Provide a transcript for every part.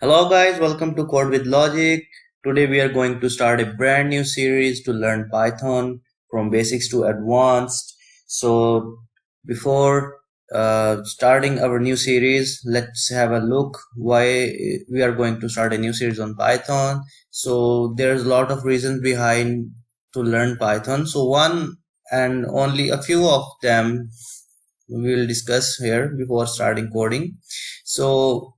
Hello guys, welcome to Code with Logic. Today we are going to start a brand new series to learn Python from basics to advanced. So before starting our new series, let's have a look why we are going to start a new series on Python. So there's a lot of reasons behind to learn Python. So one and only a few of them we will discuss here before starting coding. So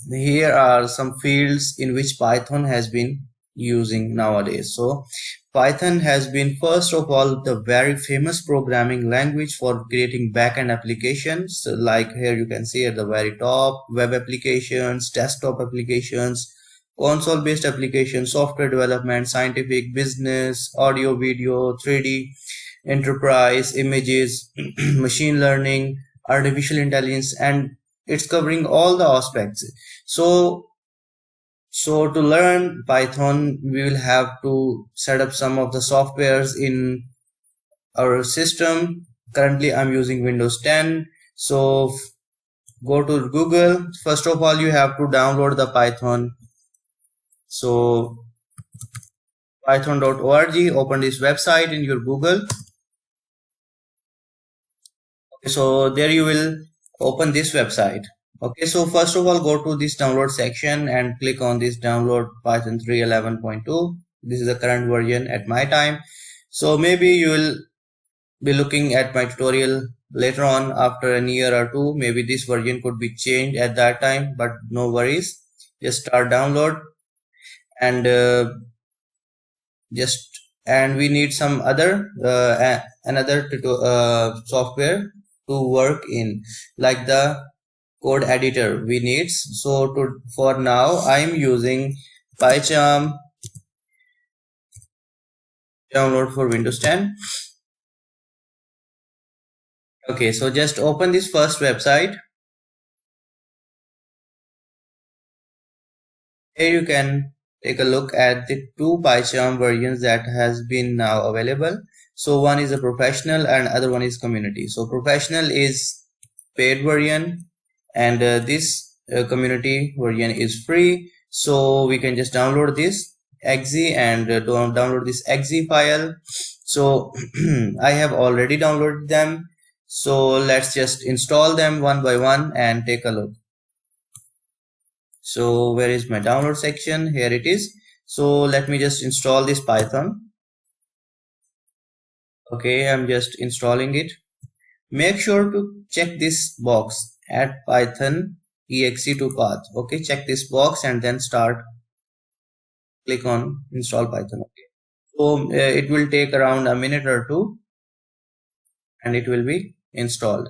here are some fields in which Python has been using nowadays. So Python has been first of all the very famous programming language for creating backend applications. So like here you can see at the very top, web applications, desktop applications, console based applications, software development, scientific, business, audio, video, 3D, enterprise, images, machine learning, artificial intelligence, and it's covering all the aspects. So to learn Python, we will have to set up some of the softwares in our system. Currently I'm using Windows 10. So go to Google. First of all, you have to download the Python. So python.org, open this website in your Google. So there you will open this website. Okay, so first of all, go to this download section and click on this download Python 3.11.2. This is the current version at my time. So maybe you will be looking at my tutorial later on after a year or two. Maybe this version could be changed at that time, but no worries. Just start download and we need some other another software to work in, like the code editor we need. So for now I'm using pycharm download for Windows 10. Okay, so just open this first website. Here you can take a look at the two pycharm versions that has been now available. So one is a professional and other one is community. So professional is paid version, and this community version is free. So we can just download this exe and download this exe file. So I have already downloaded them. So let's just install them one by one and take a look. So where is my download section? Here it is. So let me just install this Python. Okay, I'm just installing it. Make sure to check this box, add Python exe to path. Okay, check this box and then click on install Python. Okay, so it will take around a minute or two and it will be installed.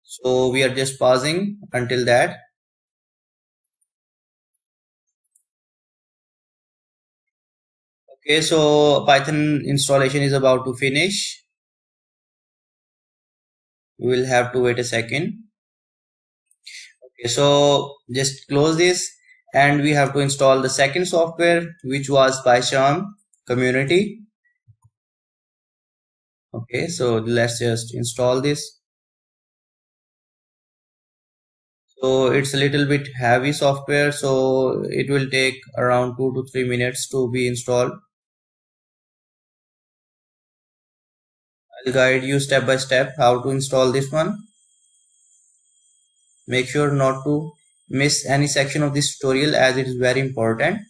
So we are just pausing until that. Okay, so Python installation is about to finish. We will have to wait a second. Okay, so just close this and we have to install the second software, which was pycharm community. Okay, so let's just install this. So it's a little bit heavy software, so it will take around 2 to 3 minutes to be installed. I'll guide you step by step how to install this one. Make sure not to miss any section of this tutorial as it is very important.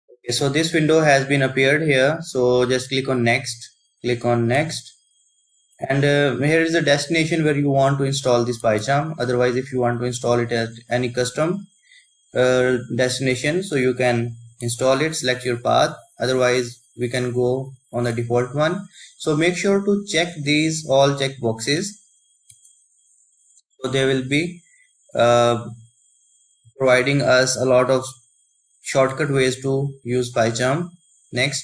Okay, so this window has been appeared here. So just click on next, and here is the destination where you want to install this pycharm. Otherwise, if you want to install it at any custom destination, so you can install it, select your path. Otherwise, we can go on the default one. So make sure to check these all check boxes. So they will be providing us a lot of shortcut ways to use pycharm. Next,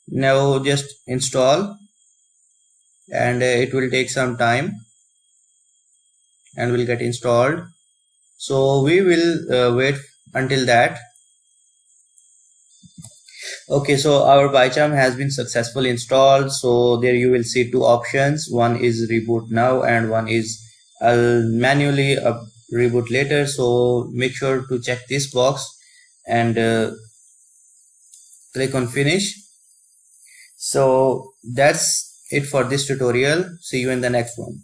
now just install, and it will take some time and will get installed. So we will wait until that. Okay, so our pycharm has been successfully installed. So there you will see two options. One is reboot now and one is I'll manually reboot later, so make sure to check this box and click on finish. So that's it for this tutorial. See you in the next one.